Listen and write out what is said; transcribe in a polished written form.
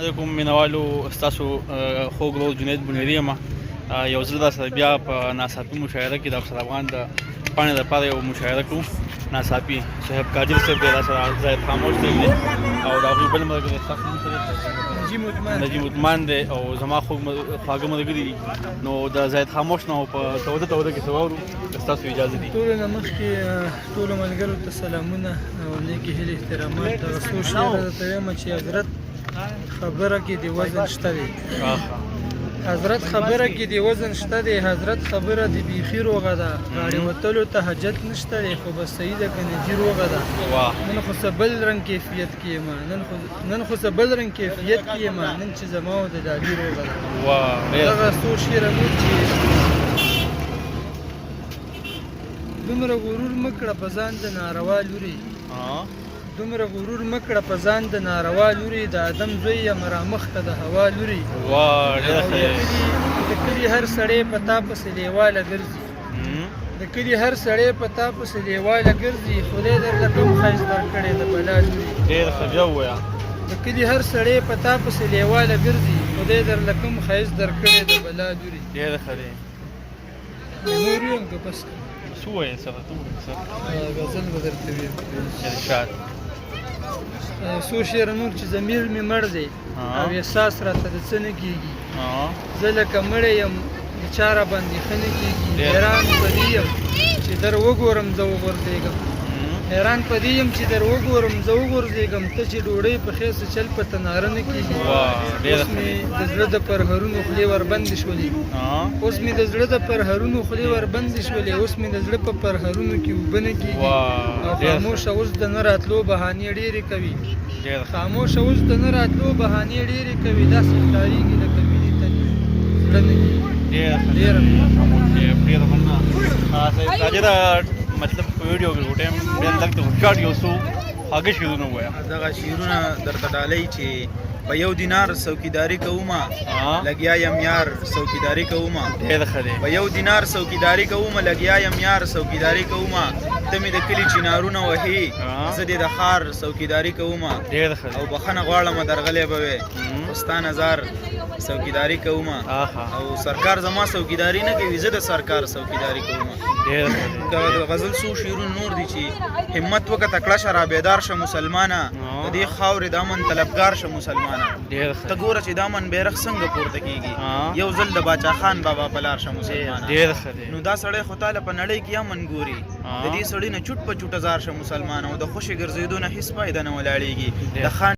علیکم مینوالو ستاسو خوږ ورور جنید بنیری یم یو ځل درسره بیا په ناڅاپي مشاعره کې د افسر افغان د پاڼې دپاره یو مشاعره کوو ناڅاپي صاحب قادر صاحب دی راسره زاهد خاموش صاحب دی او د هغوی بل ملګری ستاسو نوم څه دی؟ نجیب عثمان دی او زما خواږه ملګري دي نو د زاهد خاموش نه په توده کې څه واورو ستاسو اجازه دي. ټولو نه مخکې ټولو ملګرو ته سلامونه او نیکې هیلې احترامات. دغه څو شعره درته وایم چې حضرت خبره کې د وزن شته دی، حضرت خبره کې د وزن شته دی، حضرت خبره د بیخي روغه ده، غاړې وتلو ته حاجت نشته دی، خو بس صحیح ده که نجي روغه ده. نن خو څه بل رنګ کیفیت کې یم، نن خو څه بل رنګ کیفیت کې یم، نن چې زما و د دادي روغه ده. دغه څو شعره مو چې دومره غرور مه کړه په ځان د ناروا لورې، دومره غرور مه کړه په ځان د ناروا لورې، د ادم زوی یم رامخته د هوا لورې. د کلي هر سړی په تا پسې لیواله ګرځي، د کلي هر سړی په تا پسې لیواله ګرځي، خدای درله کوم ښایست درکړی د بلا لورې. د کلي هر سړی په تا پسې لیواله ګرځي، خدای درله کوم ښایست درکړی د بلا لورې. نور یم که بس غزل به درته ویم څو شعره نور چې ضمیر مې مړ دی او احساس راته د څه نه کېږي، زه لکه مړی یم د چا را باندې ښه نه کېږي، حیران په دې یم چې در وګورم زه وغورځېږم، حیران په دې یم چې در وګورم زه وغورځېږم، ته چې ډوډۍ پخې څه چل په تناره نه کېږي. اوس مې د زړه د پرهرونو خولې وربندې شولې، اوس مې د زړه د پرهرونو خولې وربندې شولې، اوس مې د زړه په پرهرونو کې اوبه نه کېږي. او خاموشه اوس د نه راتلو بهانې ډېرې کوي، خاموشه اوس د نه راتلو بهانې ډېرې کوي، داسې ښکارېږي لکه مینې ته زړه نه کېږي. مطلب په ویډیو کې ټایم ډېر لږ هوښیار یو څو خواږه شعرونه ووایه. دغه شعرونه درته ډالۍ چې په یو دینار څوکیداري کومه، لګیا یم یار څوکیداري کومه، په یو دینار څوکیداري کومه، لګیا یم یار څوکیداري کومه، ته مې د کلي چنارونه وهي، زه دې د ښار څوکیداري کومه، او بخښنه غواړم درغلی به وې، خو ستا نظر څوکیداري کومه، او سرکار زما څوکیداري نه کوي، زه د سرکار څوکیداري کومه. د غزل څو شعرونه نور دي چې همت وکړه تکړه شه را بیدار شه مسلمانه، د دې خاورې د امن طلبګار شه مسلمانه، ته ګوره چې د امن بیرغ څنګه پورته کېږي، یو ځل د باچا خان بابا په لار شه مسلمانه. نو دا سړی خو تاله په نړۍ کې امن ګوري، د دې سړي نه چوټ په چوټه زار شه مسلمانه، او د خوشې ګرځېدو نه هېڅ فایده نه ولاړېږي. د خان